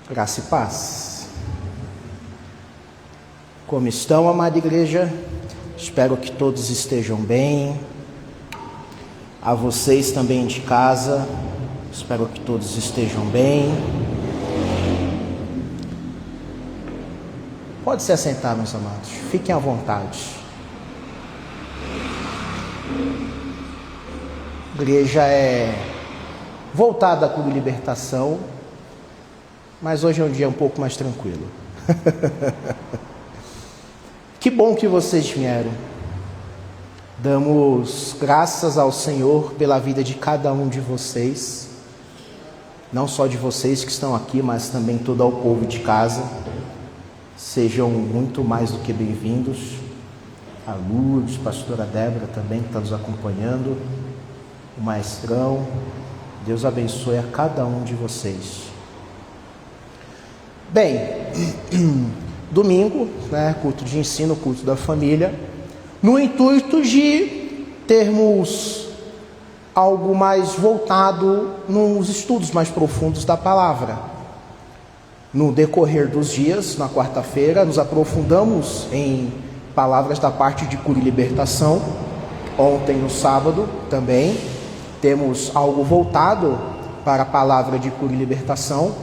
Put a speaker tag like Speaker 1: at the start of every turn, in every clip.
Speaker 1: Graça e paz. Como estão, amada igreja? Espero que todos estejam bem. A vocês também de casa, espero que todos estejam bem. Pode se assentar, meus amados. Fiquem à vontade. A igreja é voltada à libertação, mas hoje é um dia um pouco mais tranquilo. Que bom que vocês vieram. Damos graças ao Senhor pela vida de cada um de vocês, não só de vocês que estão aqui, mas também todo o povo de casa. Sejam muito mais do que bem-vindos. A Lourdes, a pastora Débora também que está nos acompanhando, o maestrão. Deus abençoe a cada um de vocês. Bem, domingo, culto de ensino, culto da família, no intuito de termos algo mais voltado nos estudos mais profundos da palavra. No decorrer dos dias, na quarta-feira, nos aprofundamos em palavras da parte de cura e libertação. Ontem, no sábado, também temos algo voltado para a palavra de cura e libertação.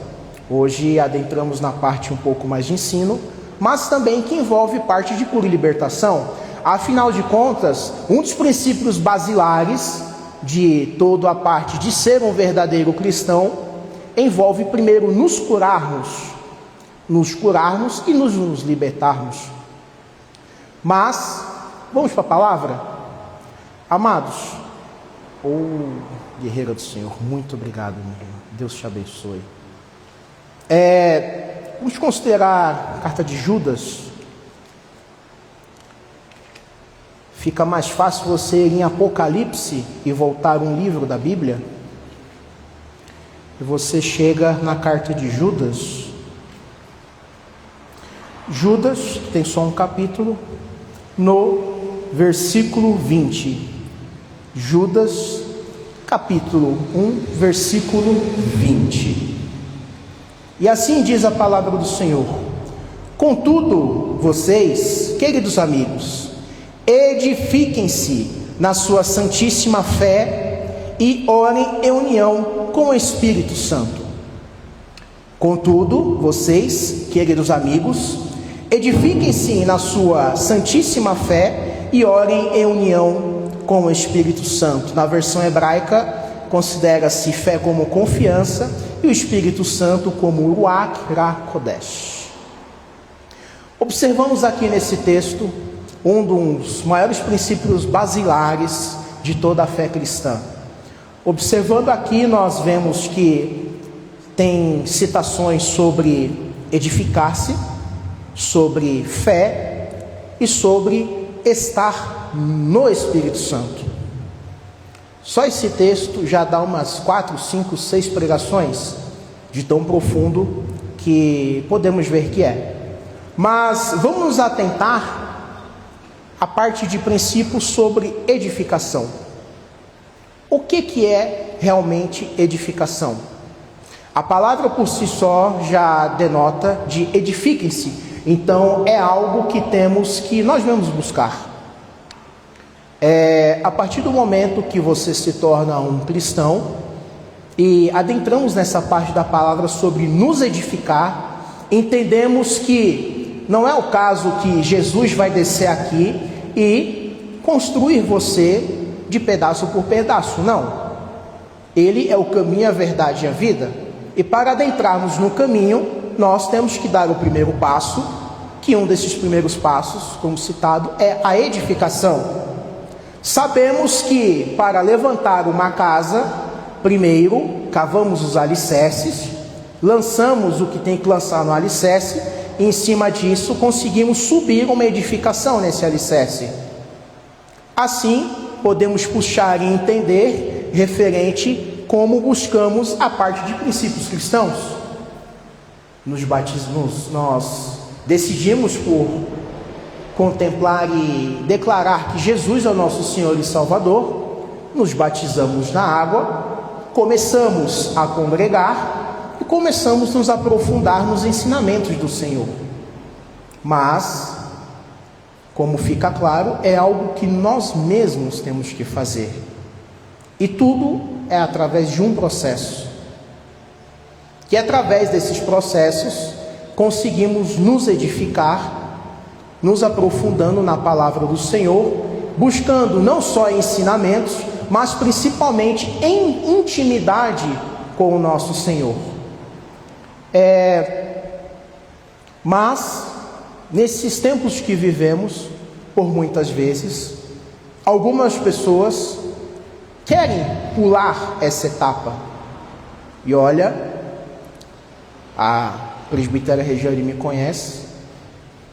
Speaker 1: Hoje adentramos na parte um pouco mais de ensino, mas também que envolve parte de cura e libertação. Afinal de contas, um dos princípios basilares de toda a parte de ser um verdadeiro cristão envolve primeiro nos curarmos e nos libertarmos. Mas, vamos para a palavra? Amados, guerreira do Senhor, muito obrigado, meu irmão. Deus te abençoe. Vamos considerar a carta de Judas. Fica mais fácil você ir em Apocalipse e voltar um livro da Bíblia. E você chega na carta de Judas. Judas, que tem só um capítulo, no versículo 20. Judas, capítulo 1, versículo 20. E assim diz a palavra do Senhor: contudo, vocês, queridos amigos, edifiquem-se na sua santíssima fé e orem em união com o Espírito Santo. Contudo, vocês, queridos amigos, edifiquem-se na sua santíssima fé e orem em união com o Espírito Santo. Na versão hebraica, considera-se fé como confiança e o Espírito Santo como Ruach HaKodesh. Observamos aqui nesse texto um dos maiores princípios basilares de toda a fé cristã. Observando aqui, nós vemos que tem citações sobre edificar-se, sobre fé e sobre estar no Espírito Santo. Só esse texto já dá umas 4, 5, 6 pregações de tão profundo que podemos ver que é. Mas vamos nos atentar à parte de princípios sobre edificação. O que é realmente edificação? A palavra por si só já denota de edifiquem-se. Então é algo que nós vamos buscar. A partir do momento que você se torna um cristão e adentramos nessa parte da palavra sobre nos edificar, entendemos que não é o caso que Jesus vai descer aqui e construir você de pedaço por pedaço, não. Ele é o caminho, a verdade e a vida, e para adentrarmos no caminho, nós temos que dar o primeiro passo, que um desses primeiros passos, como citado, é a edificação. Sabemos que para levantar uma casa, primeiro cavamos os alicerces, lançamos o que tem que lançar no alicerce, e em cima disso conseguimos subir uma edificação nesse alicerce. Assim, podemos puxar e entender referente como buscamos a parte de princípios cristãos. Nós decidimos por contemplar e declarar que Jesus é o nosso Senhor e Salvador, nos batizamos na água, começamos a congregar, e começamos a nos aprofundar nos ensinamentos do Senhor. Mas, como fica claro, é algo que nós mesmos temos que fazer. E tudo é através de um processo. Que através desses processos conseguimos nos edificar, nos aprofundando na palavra do Senhor, buscando não só ensinamentos, mas principalmente em intimidade com o nosso Senhor. Mas, nesses tempos que vivemos, por muitas vezes, algumas pessoas querem pular essa etapa. E olha, a presbítera Regiane me conhece,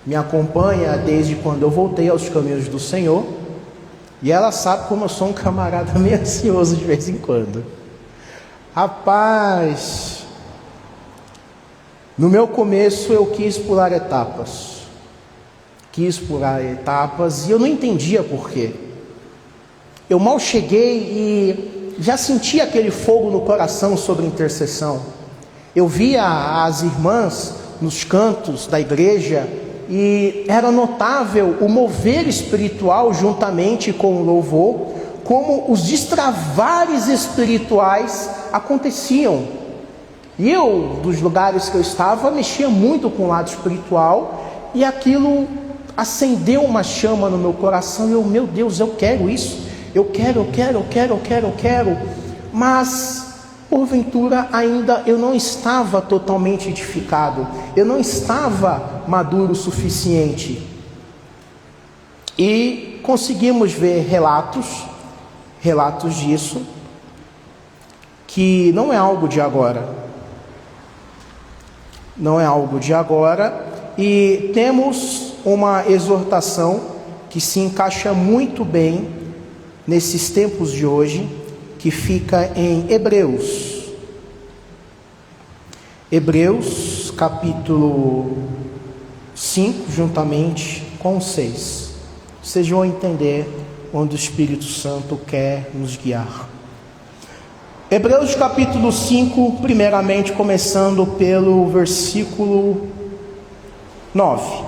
Speaker 1: me acompanha desde quando eu voltei aos caminhos do Senhor, e ela sabe como eu sou um camarada meio ansioso de vez em quando. Rapaz, no meu começo eu quis pular etapas, e eu não entendia por quê. Eu mal cheguei e já sentia aquele fogo no coração sobre intercessão. Eu via as irmãs nos cantos da igreja e era notável o mover espiritual juntamente com o louvor, como os destravares espirituais aconteciam. E eu, dos lugares que eu estava, mexia muito com o lado espiritual, e aquilo acendeu uma chama no meu coração, e eu, meu Deus, eu quero isso, eu quero, mas porventura ainda eu não estava totalmente edificado, eu não estava maduro o suficiente. E conseguimos ver relatos disso, que não é algo de agora, e temos uma exortação que se encaixa muito bem nesses tempos de hoje, que fica em Hebreus capítulo 5, juntamente com 6. Vocês vão entender onde o Espírito Santo quer nos guiar. Hebreus capítulo 5, primeiramente começando pelo versículo 9.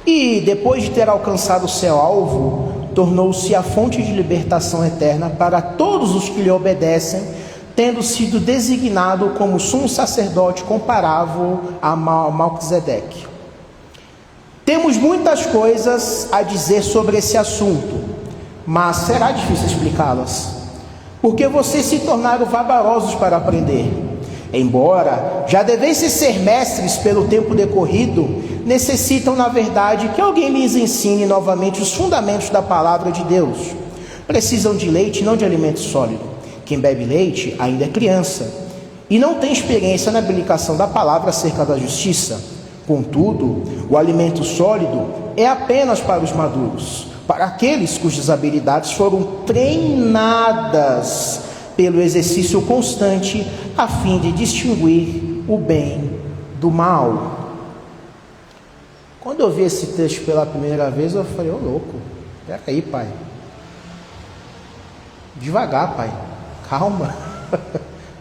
Speaker 1: E depois de ter alcançado o seu alvo, tornou-se a fonte de libertação eterna para todos os que lhe obedecem, tendo sido designado como sumo sacerdote comparável a Melquisedeque. Temos muitas coisas a dizer sobre esse assunto, mas será difícil explicá-las, porque vocês se tornaram vagarosos para aprender. Embora já devessem ser mestres pelo tempo decorrido, necessitam, na verdade, que alguém lhes ensine novamente os fundamentos da palavra de Deus. Precisam de leite, não de alimento sólido. Quem bebe leite ainda é criança e não tem experiência na aplicação da palavra acerca da justiça. Contudo, o alimento sólido é apenas para os maduros, para aqueles cujas habilidades foram treinadas pelo exercício constante, a fim de distinguir o bem do mal. Quando eu vi esse texto pela primeira vez, eu falei, ô louco, peraí, pai, devagar, pai, calma,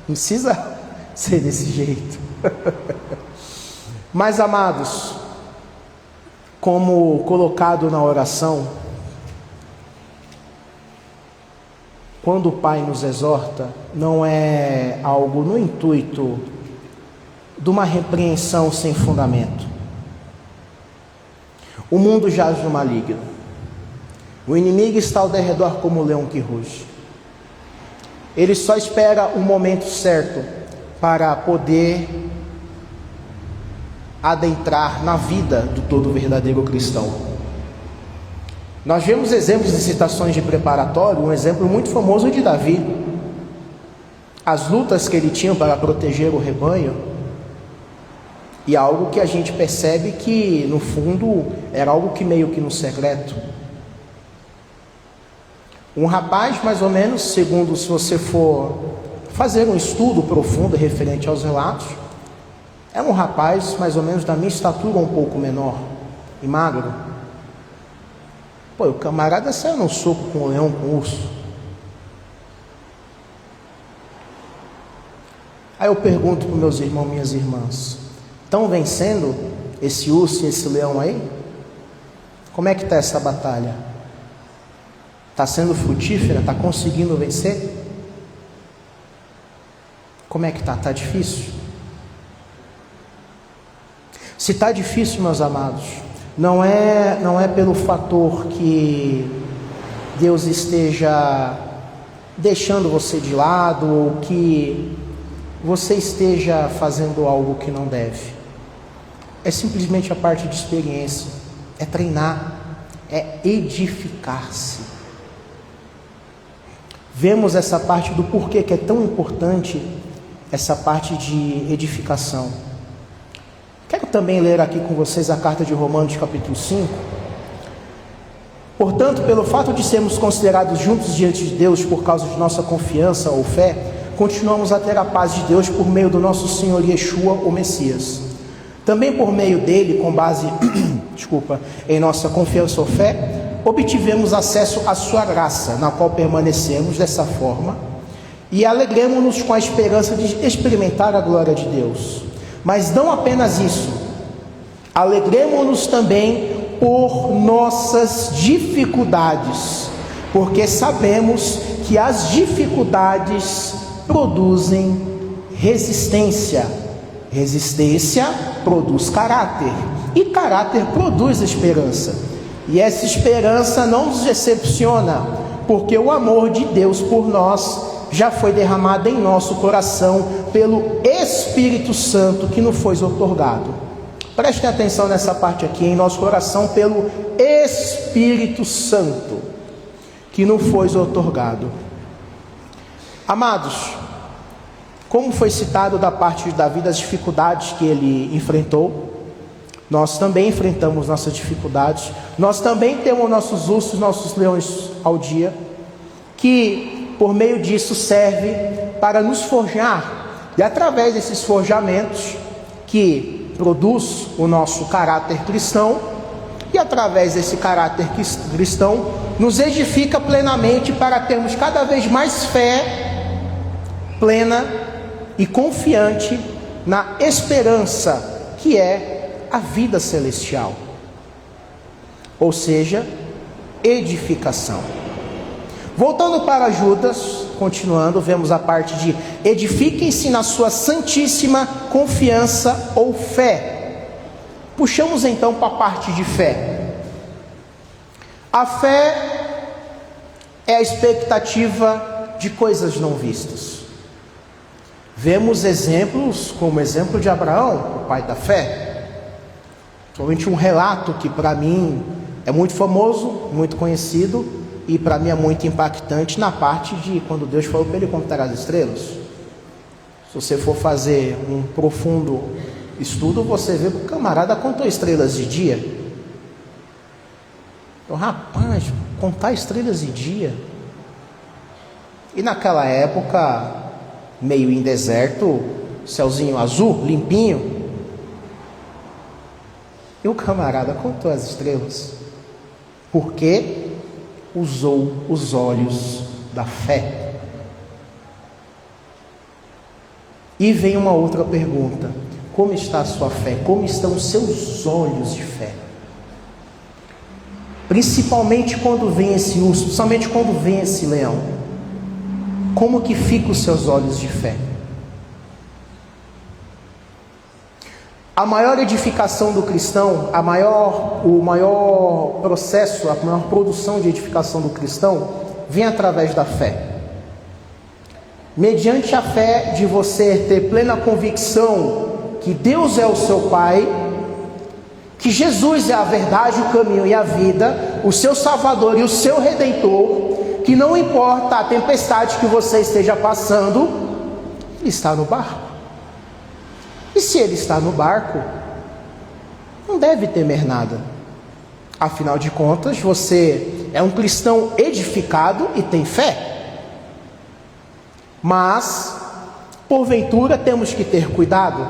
Speaker 1: não precisa ser desse jeito. Mas, amados, como colocado na oração, quando o Pai nos exorta, não é algo no intuito de uma repreensão sem fundamento. O mundo jaz no maligno. O inimigo está ao derredor como um leão que ruge. Ele só espera o momento certo para poder adentrar na vida do todo verdadeiro cristão. Nós vemos exemplos de citações de preparatório, um exemplo muito famoso de Davi. As lutas que ele tinha para proteger o rebanho, e algo que a gente percebe que, no fundo, era algo que meio que no secreto. Um rapaz, mais ou menos, segundo, se você for fazer um estudo profundo referente aos relatos, era um rapaz mais ou menos da minha estatura, um pouco menor e magro. Pô, o camarada saiu num soco com um leão, com um urso. Aí eu pergunto para meus irmãos, minhas irmãs: estão vencendo esse urso e esse leão aí? Como é que está essa batalha? Está sendo frutífera? Está conseguindo vencer? Como é que está? Está difícil? Se está difícil, meus amados, não é pelo fator que Deus esteja deixando você de lado, ou que você esteja fazendo algo que não deve. É simplesmente a parte de experiência, é treinar, é edificar-se. Vemos essa parte do porquê que é tão importante essa parte de edificação. Quero também ler aqui com vocês a carta de Romanos, capítulo 5. Portanto, pelo fato de sermos considerados juntos diante de Deus por causa de nossa confiança ou fé, continuamos a ter a paz de Deus por meio do nosso Senhor Yeshua, o Messias. Também por meio dele, com base em nossa confiança ou fé, obtivemos acesso à sua graça, na qual permanecemos dessa forma, e alegremos-nos com a esperança de experimentar a glória de Deus. Mas não apenas isso, alegremos-nos também por nossas dificuldades, porque sabemos que as dificuldades produzem resistência. Resistência produz caráter, e caráter produz esperança. E essa esperança não nos decepciona, porque o amor de Deus por nós já foi derramado em nosso coração pelo Espírito Santo que nos foi outorgado. Prestem atenção nessa parte aqui, em nosso coração pelo Espírito Santo que nos foi outorgado. Amados, como foi citado da parte de Davi, das dificuldades que ele enfrentou, nós também enfrentamos nossas dificuldades, nós também temos nossos ursos, nossos leões ao dia, que por meio disso serve para nos forjar, e através desses forjamentos que produz o nosso caráter cristão, e através desse caráter cristão nos edifica plenamente para termos cada vez mais fé plena e confiante na esperança que é a vida celestial, ou seja, edificação. Voltando para Judas, continuando, vemos a parte de edifiquem-se na sua santíssima confiança ou fé. Puxamos então para a parte de fé. A fé é a expectativa de coisas não vistas. Vemos exemplos, como o exemplo de Abraão, o pai da fé. Somente um relato que para mim é muito famoso, muito conhecido, e para mim é muito impactante na parte de quando Deus falou para ele contar as estrelas. Se você for fazer um profundo estudo, você vê que o camarada contou estrelas de dia. Então, rapaz, contar estrelas de dia. E naquela época, meio em deserto, céuzinho azul, limpinho. E o camarada contou as estrelas. Por quê? Usou os olhos da fé. E vem uma outra pergunta: como está a sua fé? Como estão os seus olhos de fé? Principalmente quando vem esse urso, principalmente quando vem esse leão. Como que ficam os seus olhos de fé? A maior edificação do cristão, o maior processo, a maior produção de edificação do cristão vem através da fé. Mediante a fé de você ter plena convicção que Deus é o seu Pai, que Jesus é a verdade, o caminho e a vida, o seu Salvador e o seu Redentor, que não importa a tempestade que você esteja passando, Ele está no barco. E se Ele está no barco, não deve temer nada. Afinal de contas, você é um cristão edificado e tem fé. Mas, porventura, temos que ter cuidado.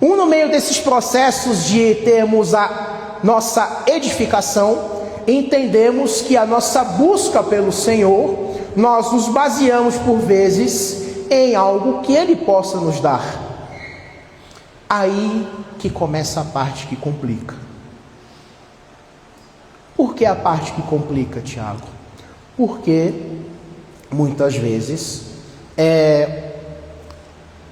Speaker 1: No meio desses processos de termos a nossa edificação, entendemos que a nossa busca pelo Senhor, nós nos baseamos por vezes em algo que Ele possa nos dar. Aí que começa a parte que complica. Por que a parte que complica, Tiago? Porque muitas vezes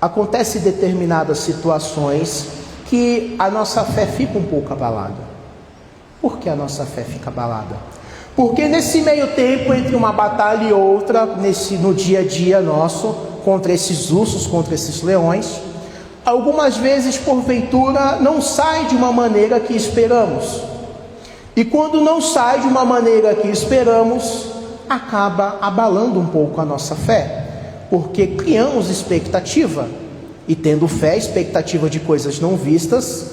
Speaker 1: acontece determinadas situações que a nossa fé fica um pouco abalada. Por que a nossa fé fica abalada? Porque nesse meio tempo, entre uma batalha e outra, no dia a dia nosso, contra esses ursos, contra esses leões, algumas vezes, porventura, não sai de uma maneira que esperamos. E quando não sai de uma maneira que esperamos, acaba abalando um pouco a nossa fé. Porque criamos expectativa, e tendo fé, expectativa de coisas não vistas,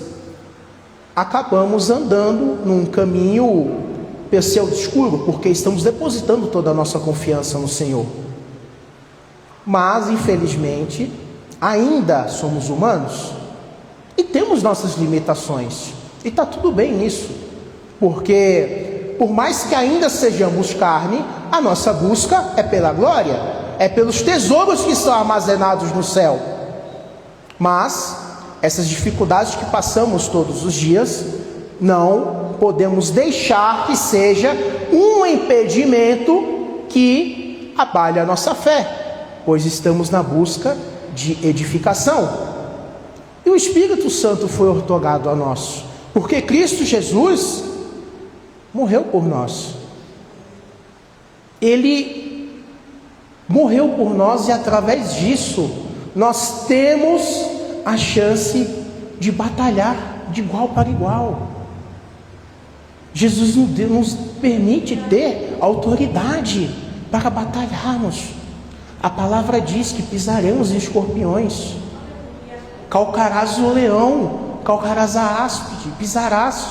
Speaker 1: acabamos andando num caminho pseudo escuro, porque estamos depositando toda a nossa confiança no Senhor. Mas, infelizmente, ainda somos humanos, e temos nossas limitações, e está tudo bem nisso, porque, por mais que ainda sejamos carne, a nossa busca é pela glória, é pelos tesouros que são armazenados no céu. Mas essas dificuldades que passamos todos os dias, não podemos deixar que seja um impedimento que abale a nossa fé, pois estamos na busca de edificação. E o Espírito Santo foi outorgado a nós, porque Cristo Jesus morreu por nós. Ele morreu por nós, e através disso nós temos a chance de batalhar de igual para igual. Jesus nos permite ter autoridade para batalharmos. A palavra diz que pisaremos em escorpiões, calcarás o leão, calcarás a áspide, pisarás.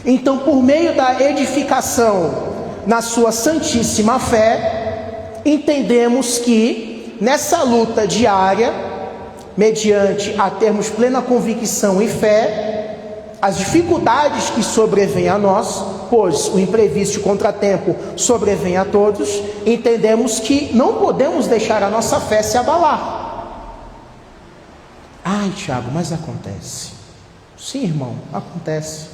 Speaker 1: Então, por meio da edificação na sua santíssima fé, entendemos que nessa luta diária, mediante a termos plena convicção e fé, as dificuldades que sobrevêm a nós, pois o imprevisto e o contratempo sobrevém a todos, entendemos que não podemos deixar a nossa fé se abalar. Ai, Tiago, mas acontece. Sim, irmão, acontece.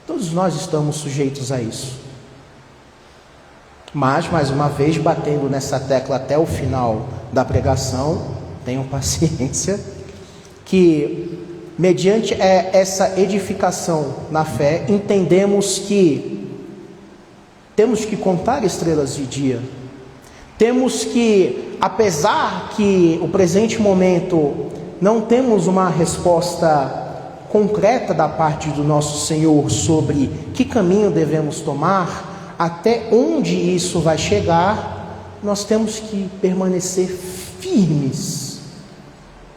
Speaker 1: Todos nós estamos sujeitos a isso. Mas, mais uma vez, batendo nessa tecla até o final da pregação, tenham paciência, que mediante essa edificação na fé, entendemos que temos que contar estrelas de dia. Temos que, apesar que o presente momento não temos uma resposta concreta da parte do nosso Senhor sobre que caminho devemos tomar, até onde isso vai chegar, nós temos que permanecer firmes,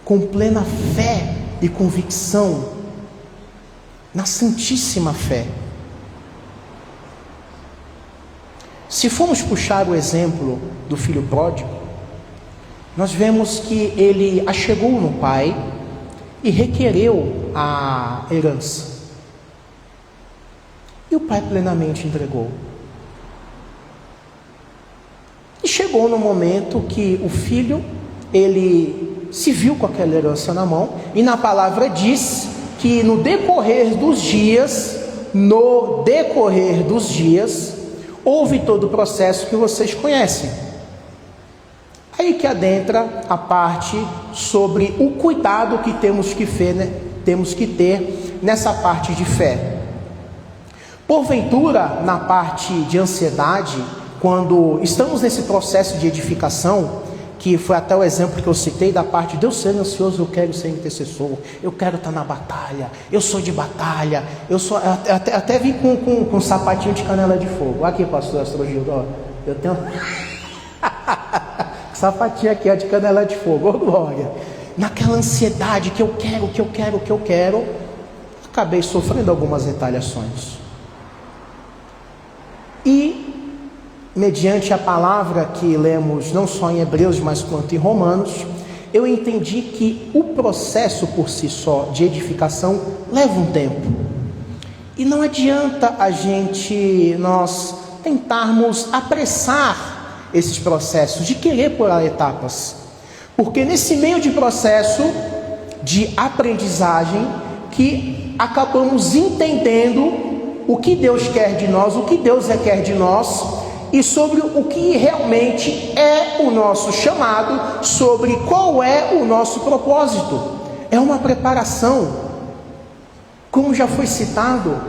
Speaker 1: com plena fé e convicção, na santíssima fé. Se formos puxar o exemplo do filho pródigo, nós vemos que ele achegou no pai e requereu a herança. E o pai plenamente entregou. E chegou no momento que o filho, ele se viu com aquela herança na mão, e na palavra diz que no decorrer dos dias, houve todo o processo que vocês conhecem. Aí que adentra a parte sobre o cuidado que temos que ter nessa parte de fé. Porventura, na parte de ansiedade, quando estamos nesse processo de edificação, que foi até o exemplo que eu citei da parte de eu ser ansioso, eu quero ser intercessor, eu quero estar na batalha, eu sou de batalha, até vim com um sapatinho de canela de fogo. Aqui, pastor Astrogildo, ó, eu tenho sapatinho aqui, ó, de canela de fogo, oh, glória. Naquela ansiedade que eu quero, acabei sofrendo algumas retaliações. E mediante a palavra que lemos não só em Hebreus, mas quanto em Romanos, eu entendi que o processo por si só de edificação leva um tempo. E não adianta nós tentarmos apressar esses processos, de querer pular etapas. Porque nesse meio de processo de aprendizagem que acabamos entendendo o que Deus quer de nós, o que Deus requer de nós e sobre o que realmente é o nosso chamado, sobre qual é o nosso propósito. É uma preparação. Como já foi citado,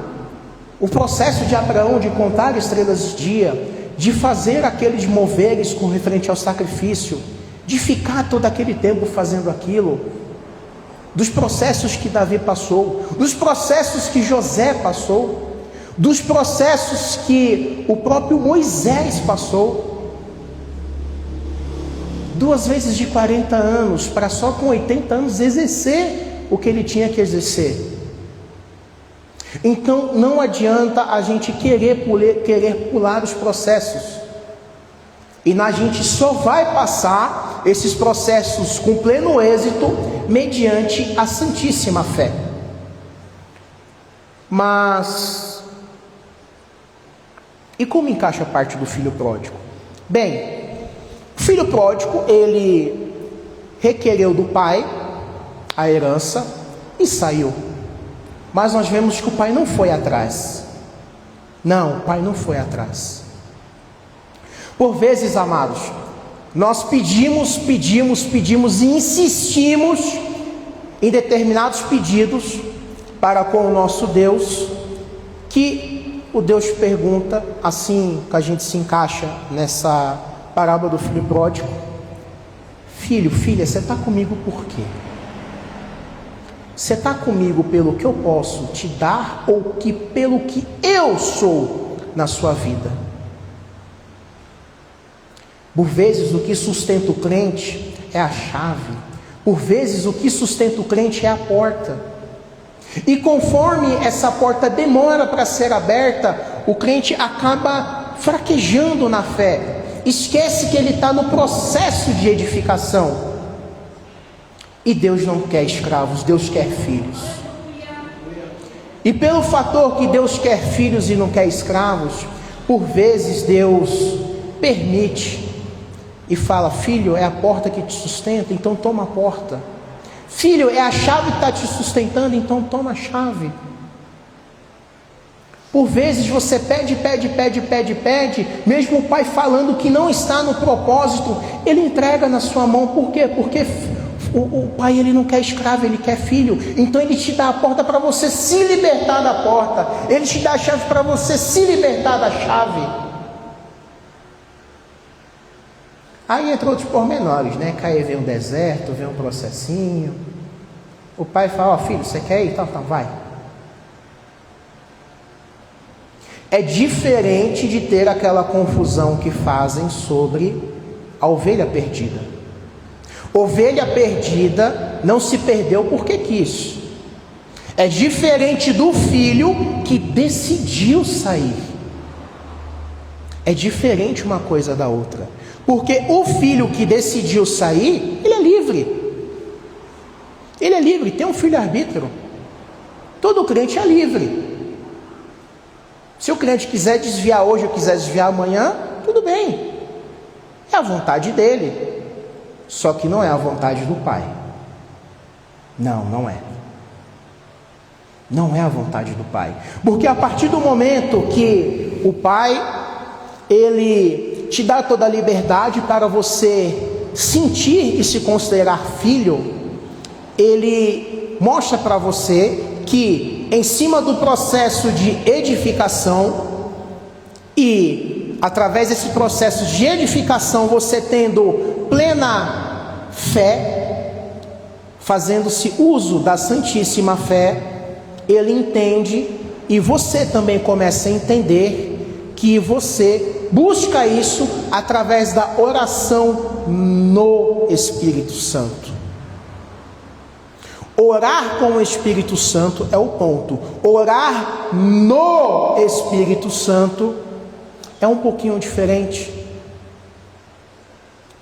Speaker 1: o processo de Abraão de contar estrelas de dia, de fazer aqueles moveres com referente ao sacrifício, de ficar todo aquele tempo fazendo aquilo, dos processos que Davi passou, dos processos que José passou, dos processos que o próprio Moisés passou, 2 vezes de 40 anos, para só com 80 anos exercer o que ele tinha que exercer. Então não adianta a gente querer pular os processos, e a gente só vai passar esses processos com pleno êxito mediante a Santíssima Fé. Mas, e como encaixa a parte do filho pródigo? Bem, o filho pródigo, ele requereu do pai a herança e saiu. Mas nós vemos que o pai não foi atrás. Não, o pai não foi atrás. Por vezes, amados, nós pedimos e insistimos em determinados pedidos para com o nosso Deus, que o Deus pergunta, assim que a gente se encaixa nessa parábola do filho pródigo: filho, filha, você está comigo por quê? Você está comigo pelo que eu posso te dar ou pelo que eu sou na sua vida? Por vezes o que sustenta o crente é a chave. Por vezes o que sustenta o crente é a porta. E conforme essa porta demora para ser aberta, o crente acaba fraquejando na fé. Esquece que ele está no processo de edificação. E Deus não quer escravos, Deus quer filhos. E pelo fator que Deus quer filhos e não quer escravos, por vezes Deus permite e fala: filho, é a porta que te sustenta, então toma a porta. Filho, é a chave que está te sustentando, então toma a chave. Por vezes você pede, mesmo o pai falando que não está no propósito, ele entrega na sua mão. Por quê? Porque o pai, ele não quer escravo, ele quer filho. Então ele te dá a porta para você se libertar da porta, ele te dá a chave para você se libertar da chave. Aí entra outros pormenores, né? Que aí vem um deserto, vem um processinho. O pai fala: ó, filho, você quer ir? Então vai. É diferente de ter aquela confusão que fazem sobre a ovelha perdida. Ovelha perdida não se perdeu porque quis. É diferente do filho que decidiu sair. É diferente uma coisa da outra. Porque o filho que decidiu sair, ele é livre. Ele é livre, tem um filho-arbítrio. Todo crente é livre. Se o crente quiser desviar hoje ou quiser desviar amanhã, tudo bem. É a vontade dele. Só que não é a vontade do pai. Não, não é. Não é a vontade do pai. Porque a partir do momento que o pai, ele te dá toda a liberdade para você sentir e se considerar filho, ele mostra para você que em cima do processo de edificação, e através desse processo de edificação, você tendo plena fé, fazendo-se uso da Santíssima Fé, ele entende, e você também começa a entender, que você busca isso através da oração no Espírito Santo. Orar com o Espírito Santo é o ponto. Orar no Espírito Santo é um pouquinho diferente.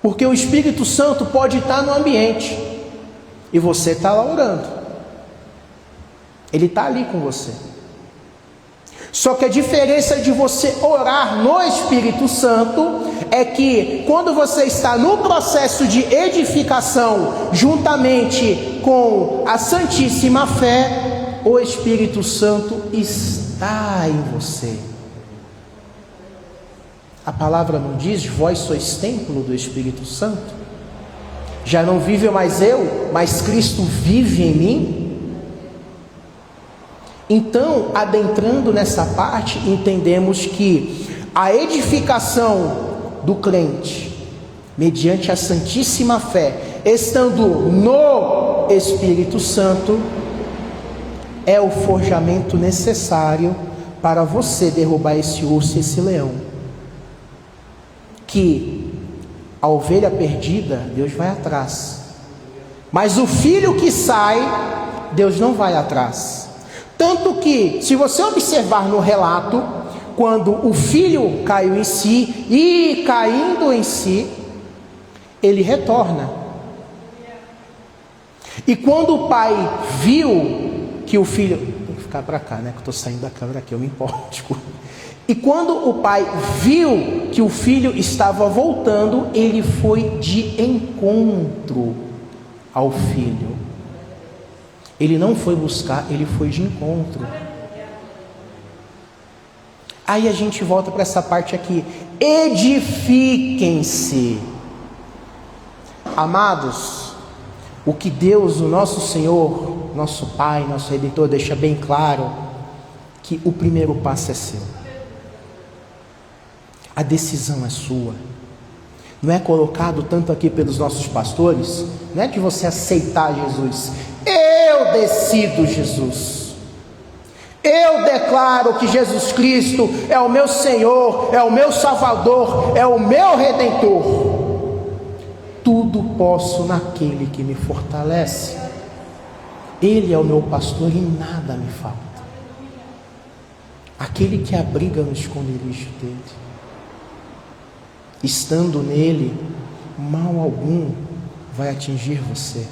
Speaker 1: Porque o Espírito Santo pode estar no ambiente e você está lá orando. Ele está ali com você. Só que a diferença de você orar no Espírito Santo é que quando você está no processo de edificação juntamente com a Santíssima Fé, o Espírito Santo está em você. A palavra não diz: vós sois templo do Espírito Santo? Já não vive mais eu, mas Cristo vive em mim? Então, adentrando nessa parte, entendemos que a edificação do crente, mediante a Santíssima Fé, estando no Espírito Santo, é o forjamento necessário para você derrubar esse urso e esse leão. Que a ovelha perdida, Deus vai atrás, mas o filho que sai, Deus não vai atrás. Tanto que, se você observar no relato, quando o filho caiu em si, e caindo em si, ele retorna. E quando o pai viu que o filho... Tem que ficar para cá, né? Que eu estou saindo da câmera aqui, eu me importo. E quando o pai viu que o filho estava voltando, ele foi de encontro ao filho. Ele não foi buscar, ele foi de encontro. Aí a gente volta para essa parte aqui: edifiquem-se. Amados, o que Deus, o nosso Senhor, nosso Pai, nosso Redentor, deixa bem claro, que o primeiro passo é seu. A decisão é sua. Não é colocado tanto aqui pelos nossos pastores, não é de você aceitar Jesus. Eu decido Jesus. Eu declaro que Jesus Cristo é o meu Senhor, é o meu Salvador, é o meu Redentor. Tudo posso naquele que me fortalece. Ele é o meu pastor e nada me falta. Aquele que abriga no esconderijo dele. Estando nele, mal algum vai atingir você.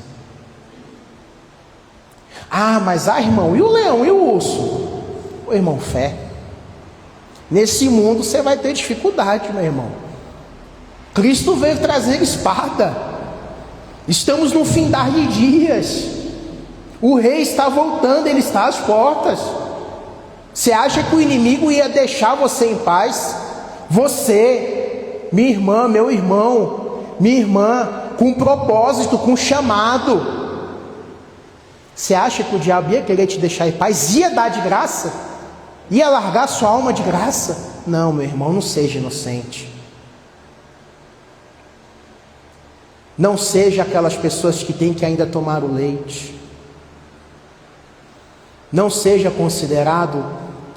Speaker 1: Ah, mas irmão, e o leão, e o urso? Ô irmão, fé. Nesse mundo você vai ter dificuldade, meu irmão. Cristo veio trazer espada. Estamos no findar de dias. O rei está voltando, ele está às portas. Você acha que o inimigo ia deixar você em paz? Você, minha irmã, meu irmão, minha irmã, com propósito, com chamado. Você acha que o diabo ia querer te deixar em paz? Ia dar de graça? Ia largar sua alma de graça? Não, meu irmão, não seja inocente. Não seja aquelas pessoas que têm que ainda tomar o leite. Não seja considerado,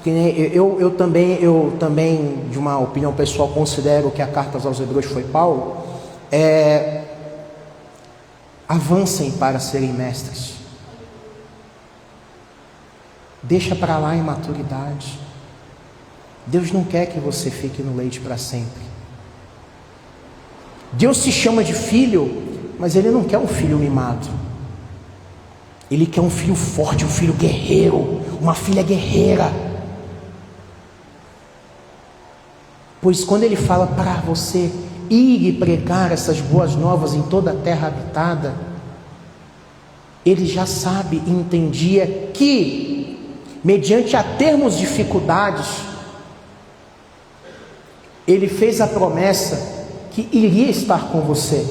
Speaker 1: eu também, de uma opinião pessoal, considero que a carta aos Hebreus foi Paulo. Avancem para serem mestres. Deixa para lá a imaturidade. Deus não quer que você fique no leite para sempre. Deus se chama de filho, mas Ele não quer um filho mimado. Ele quer um filho forte, um filho guerreiro, uma filha guerreira. Pois quando Ele fala para você ir e pregar essas boas novas em toda a terra habitada, Ele já sabe e entendia que, mediante a termos dificuldades, Ele fez a promessa que iria estar com você.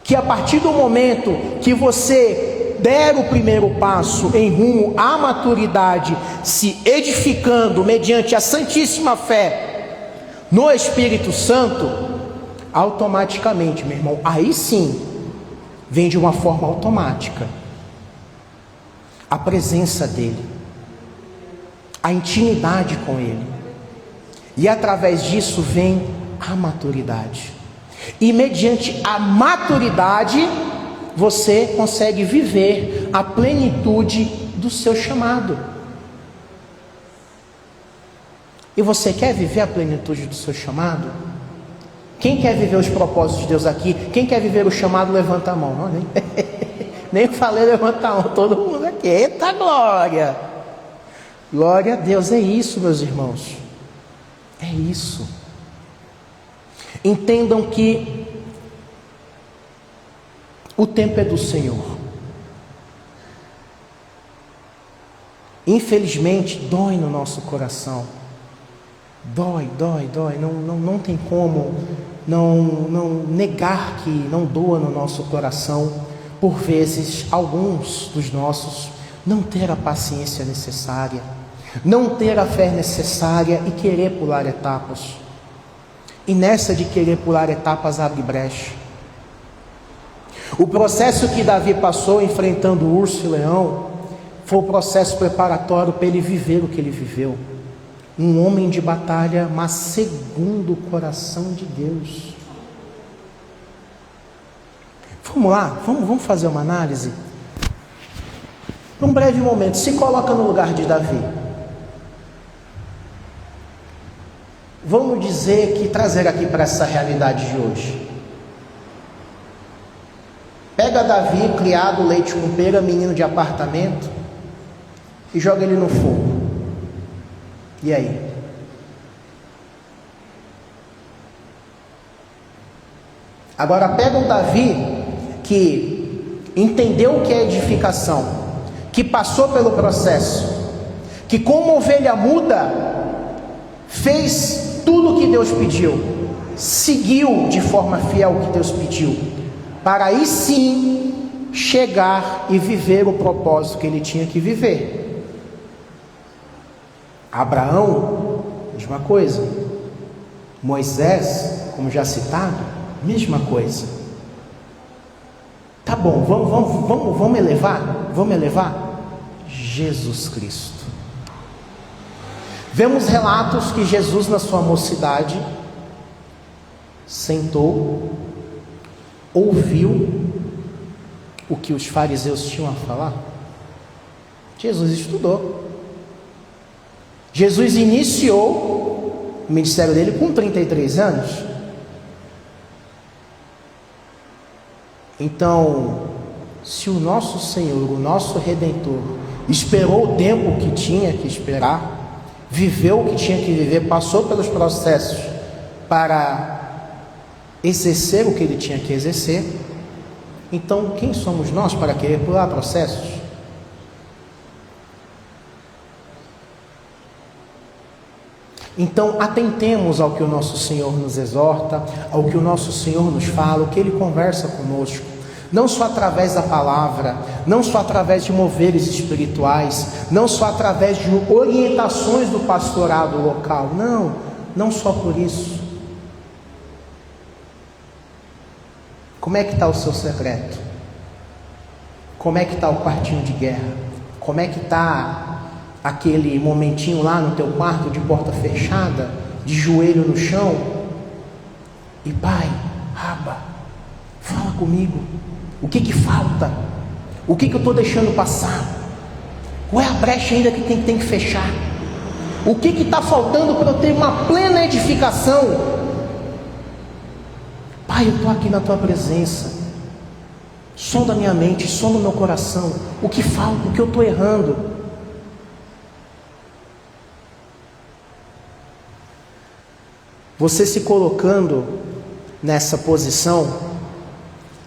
Speaker 1: Que a partir do momento que você der o primeiro passo em rumo à maturidade, se edificando mediante a Santíssima Fé no Espírito Santo, automaticamente, meu irmão, aí sim, vem de uma forma automática a presença dEle, a intimidade com Ele, e através disso vem a maturidade. E mediante a maturidade, você consegue viver a plenitude do seu chamado. E você quer viver a plenitude do seu chamado? Quem quer viver os propósitos de Deus aqui? Quem quer viver o chamado, levanta a mão. Não, nem falei levanta a mão, todo mundo aqui. Eita glória! Glória a Deus, é isso, meus irmãos. É isso. Entendam que o tempo é do Senhor. Infelizmente, dói no nosso coração. Dói. Não tem como não negar que não doa no nosso coração, por vezes, alguns dos nossos, não ter a paciência necessária, não ter a fé necessária e querer pular etapas. E nessa de querer pular etapas abre brecha. O processo que Davi passou enfrentando o urso e o leão foi o processo preparatório para ele viver o que ele viveu. Um homem de batalha, mas segundo o coração de Deus. Vamos lá, vamos fazer uma análise. Num breve momento, se coloca no lugar de Davi. Vamos dizer que trazer aqui para essa realidade de hoje. Pega Davi, criado, leite com pera, menino de apartamento, e joga ele no fogo. E aí? Agora pega o Davi que entendeu o que é edificação, que passou pelo processo, que como ovelha muda, fez tudo o que Deus pediu, seguiu de forma fiel o que Deus pediu, para aí sim chegar e viver o propósito que ele tinha que viver. Abraão, mesma coisa. Moisés, como já citado, mesma coisa. Tá bom, vamos elevar? Vamos elevar? Jesus Cristo. Vemos relatos que Jesus, na sua mocidade, sentou, ouviu o que os fariseus tinham a falar. Jesus estudou. Jesus iniciou o ministério dele com 33 anos. Então, se o nosso Senhor, o nosso Redentor, esperou o tempo que tinha que esperar, viveu o que tinha que viver, passou pelos processos para exercer o que ele tinha que exercer, então quem somos nós para querer pular processos? Então atentemos ao que o nosso Senhor nos exorta, ao que o nosso Senhor nos fala, o que Ele conversa conosco, não só através da palavra, não só através de moveres espirituais, não só através de orientações do pastorado local, não só por isso. Como é que está o seu secreto? Como é que está o quartinho de guerra? Como é que está aquele momentinho lá no teu quarto de porta fechada, de joelho no chão? E Pai, Abba, fala comigo. O que falta? O que eu estou deixando passar? Qual é a brecha ainda que tem que fechar? O que está faltando para eu ter uma plena edificação? Pai, eu estou aqui na Tua presença. Sonda minha mente, sonda o meu coração. O que falta? O que eu estou errando? Você se colocando nessa posição,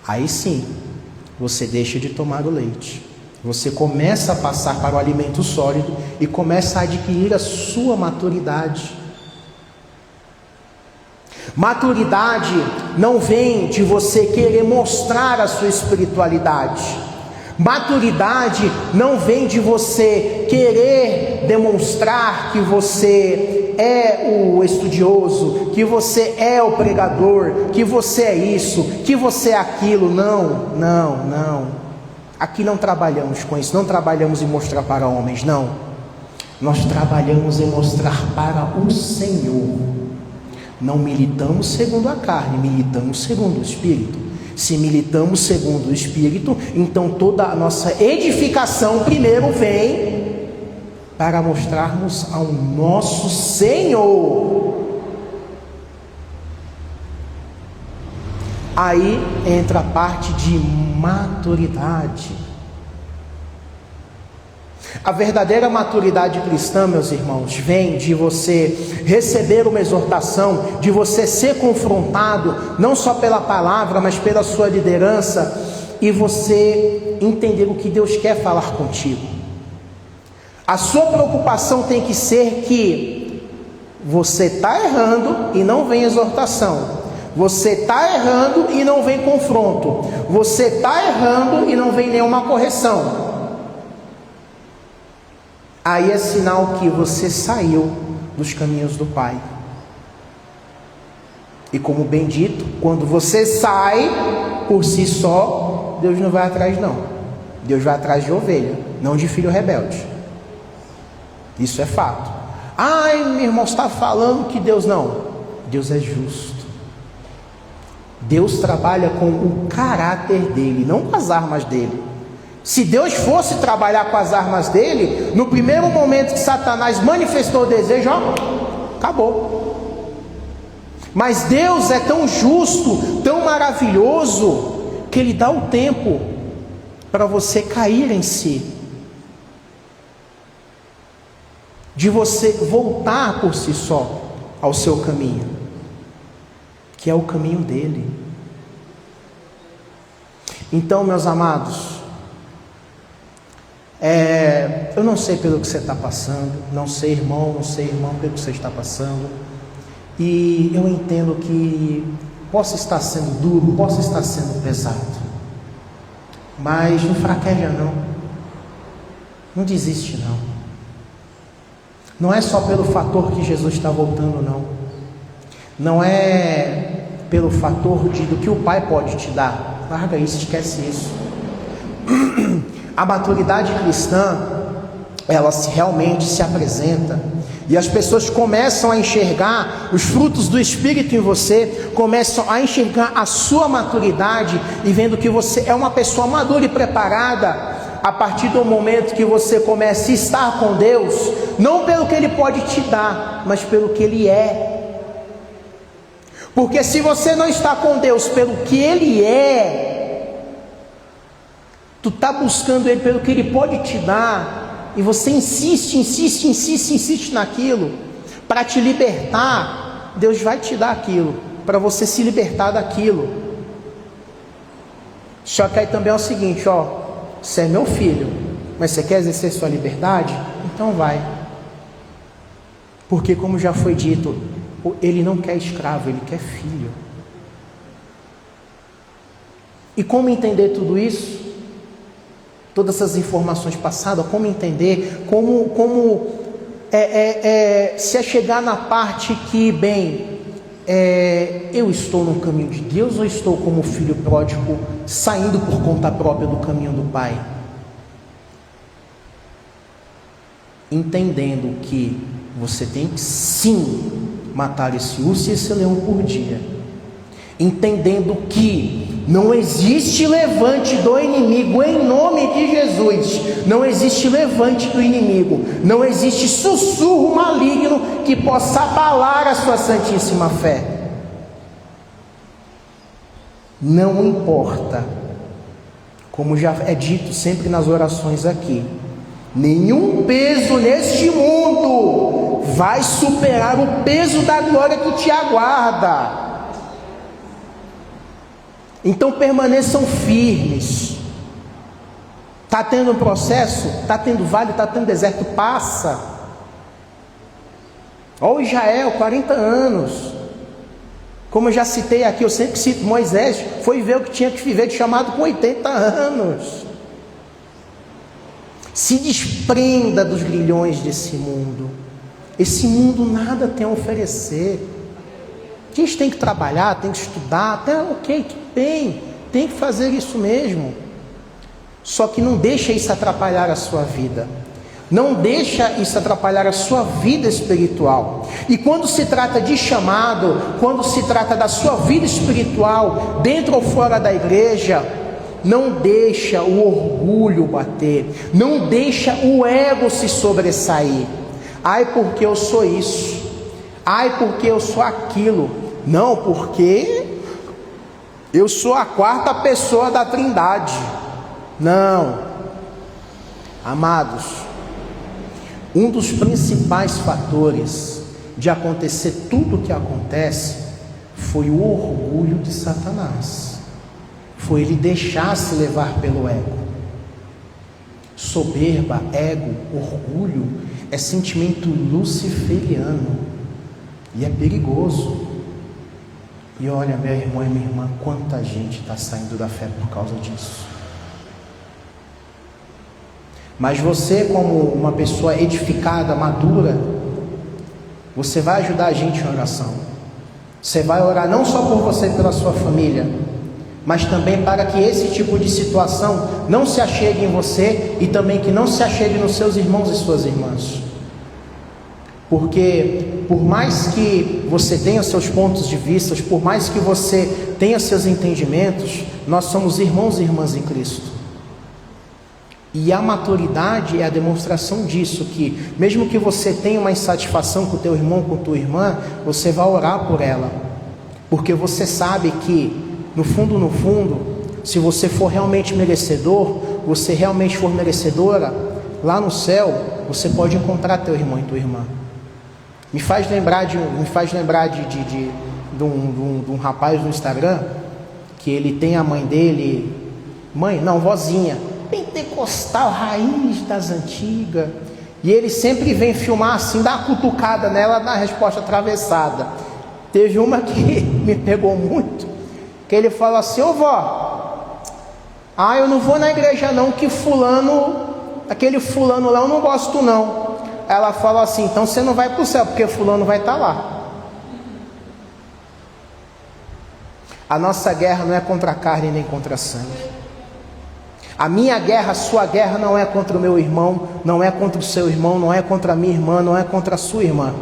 Speaker 1: aí sim, você deixa de tomar o leite. Você começa a passar para o alimento sólido e começa a adquirir a sua maturidade. Maturidade não vem de você querer mostrar a sua espiritualidade. Maturidade não vem de você querer demonstrar que você é o estudioso, que você é o pregador, que você é isso, que você é aquilo. Não. Aqui não trabalhamos com isso, não trabalhamos em mostrar para homens, não. Nós trabalhamos em mostrar para o Senhor. Não militamos segundo a carne, militamos segundo o Espírito. Se militamos segundo o Espírito, então toda a nossa edificação primeiro vem para mostrarmos ao nosso Senhor. Aí entra a parte de maturidade. A verdadeira maturidade cristã, meus irmãos, vem de você receber uma exortação, de você ser confrontado, não só pela palavra, mas pela sua liderança, e você entender o que Deus quer falar contigo. A sua preocupação tem que ser que você está errando e não vem exortação. Você está errando e não vem confronto. Você está errando e não vem nenhuma correção. Aí é sinal que você saiu dos caminhos do Pai. E como bem dito, quando você sai por si só, Deus não vai atrás não. Deus vai atrás de ovelha, não de filho rebelde. Isso é fato. Ai, meu irmão, está falando que Deus não. Deus é justo. Deus trabalha com o caráter dele, não com as armas dele. Se Deus fosse trabalhar com as armas dele, no primeiro momento que Satanás manifestou o desejo, ó, acabou. Mas Deus é tão justo, tão maravilhoso, que Ele dá o tempo para você cair em si, de você voltar por si só ao seu caminho, que é o caminho dele. Então, meus amados, eu não sei pelo que você está passando, não sei irmão pelo que você está passando, e eu entendo que possa estar sendo duro, possa estar sendo pesado, mas não fraqueja não desiste não é só pelo fator que Jesus está voltando não é pelo fator do que o Pai pode te dar, larga isso, esquece isso. A maturidade cristã, ela realmente se apresenta, e as pessoas começam a enxergar os frutos do Espírito em você, começam a enxergar a sua maturidade, e vendo que você é uma pessoa madura e preparada, a partir do momento que você começa a estar com Deus, não pelo que Ele pode te dar, mas pelo que Ele é. Porque se você não está com Deus pelo que Ele é, tu está buscando Ele pelo que Ele pode te dar, e você insiste naquilo, para te libertar, Deus vai te dar aquilo, para você se libertar daquilo. Só que aí também é o seguinte, ó, você é meu filho, mas você quer exercer sua liberdade? Então vai. Porque como já foi dito, Ele não quer escravo, Ele quer filho. E como entender tudo isso? Todas essas informações passadas, como entender, se chegar na parte que, eu estou no caminho de Deus ou estou como filho pródigo, saindo por conta própria do caminho do Pai? Entendendo que você tem que sim matar esse urso e esse leão por dia, entendendo que não existe levante do inimigo em nome de Jesus, não existe levante do inimigo, não existe sussurro maligno que possa abalar a sua santíssima fé. Não importa, como já é dito sempre nas orações aqui, nenhum peso neste mundo vai superar o peso da glória que te aguarda. Então permaneçam firmes. Está tendo um processo, está tendo vale, está tendo deserto, passa. Olha Israel, 40 anos. Como eu já citei aqui, eu sempre cito, Moisés foi ver o que tinha que viver de chamado com 80 anos. Se desprenda dos grilhões desse mundo. Esse mundo nada tem a oferecer. A gente tem que trabalhar, tem que estudar, até ok, tudo bem, tem que fazer isso mesmo. Só que não deixa isso atrapalhar a sua vida. Não deixa isso atrapalhar a sua vida espiritual. E quando se trata de chamado, quando se trata da sua vida espiritual, dentro ou fora da igreja, não deixa o orgulho bater, não deixa o ego se sobressair. Ai, porque eu sou isso. Ai, porque eu sou aquilo. Não, porque eu sou a quarta pessoa da Trindade. Não. Amados, Um dos principais fatores de acontecer tudo o que acontece foi o orgulho de Satanás. Foi ele deixar-se levar pelo ego. Soberba, ego, orgulho é sentimento luciferiano e é perigoso. E olha, meu irmão e minha irmã, quanta gente está saindo da fé por causa disso. Mas você, como uma pessoa edificada, madura, você vai ajudar a gente em oração. Você vai orar não só por você e pela sua família, mas também para que esse tipo de situação não se achegue em você e também que não se achegue nos seus irmãos e suas irmãs. Porque por mais que você tenha seus pontos de vista, por mais que você tenha seus entendimentos, nós somos irmãos e irmãs em Cristo. E a maturidade é a demonstração disso, que mesmo que você tenha uma insatisfação com o teu irmão, com a tua irmã, você vai orar por ela, porque você sabe que no fundo, se você for realmente merecedor, você realmente for merecedora, lá no céu, você pode encontrar teu irmão e tua irmã. Me faz lembrar de um rapaz no Instagram, que ele tem a mãe dele, vozinha, pentecostal, raiz das antigas, e ele sempre vem filmar assim, dá uma cutucada nela, dá a resposta atravessada. Teve uma que me pegou muito, que ele fala assim: ô vó, eu não vou na igreja não, que aquele fulano lá eu não gosto não. Ela fala assim: então você não vai para o céu, porque fulano vai estar lá. A nossa guerra não é contra a carne nem contra a sangue. A minha guerra, a sua guerra não é contra o meu irmão, não é contra o seu irmão, não é contra a minha irmã, não é contra a sua irmã,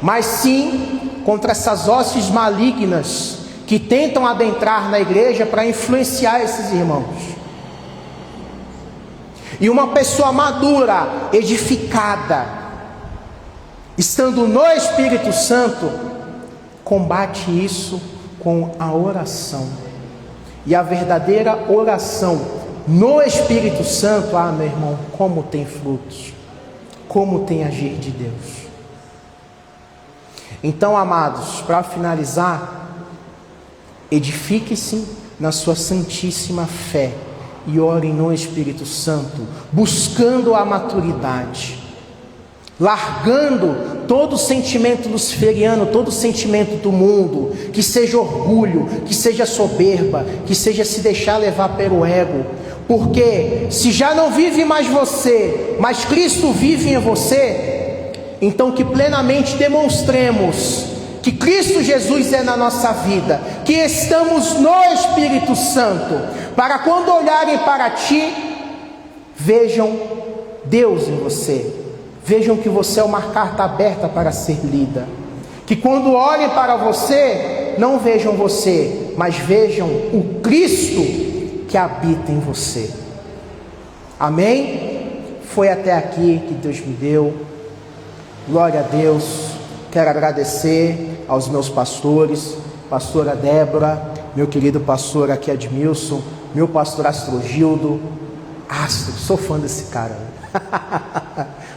Speaker 1: mas sim contra essas hostes malignas que tentam adentrar na igreja para influenciar esses irmãos. E uma pessoa madura, edificada, estando no Espírito Santo, combate isso com a oração. E a verdadeira oração no Espírito Santo, meu irmão, como tem frutos, como tem agir de Deus. Então, amados, para finalizar, edifique-se na sua santíssima fé e orem no Espírito Santo, buscando a maturidade, largando todo sentimento luciferiano, todo sentimento do mundo, que seja orgulho, que seja soberba, que seja se deixar levar pelo ego. Porque se já não vive mais você, mas Cristo vive em você, então que plenamente demonstremos que Cristo Jesus é na nossa vida, que estamos no Espírito Santo, para quando olharem para ti, vejam Deus em você, vejam que você é uma carta aberta para ser lida, que quando olhem para você, não vejam você, mas vejam o Cristo que habita em você. Amém? Foi até aqui que Deus me deu. Glória a Deus. Quero agradecer aos meus pastores, pastora Débora, meu querido pastor aqui Edmilson, meu pastor Astrogildo. Sou fã desse cara.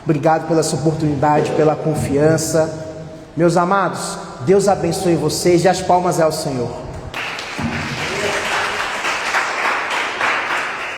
Speaker 1: Obrigado pela sua oportunidade, pela confiança. Meus amados, Deus abençoe vocês e as palmas é ao Senhor.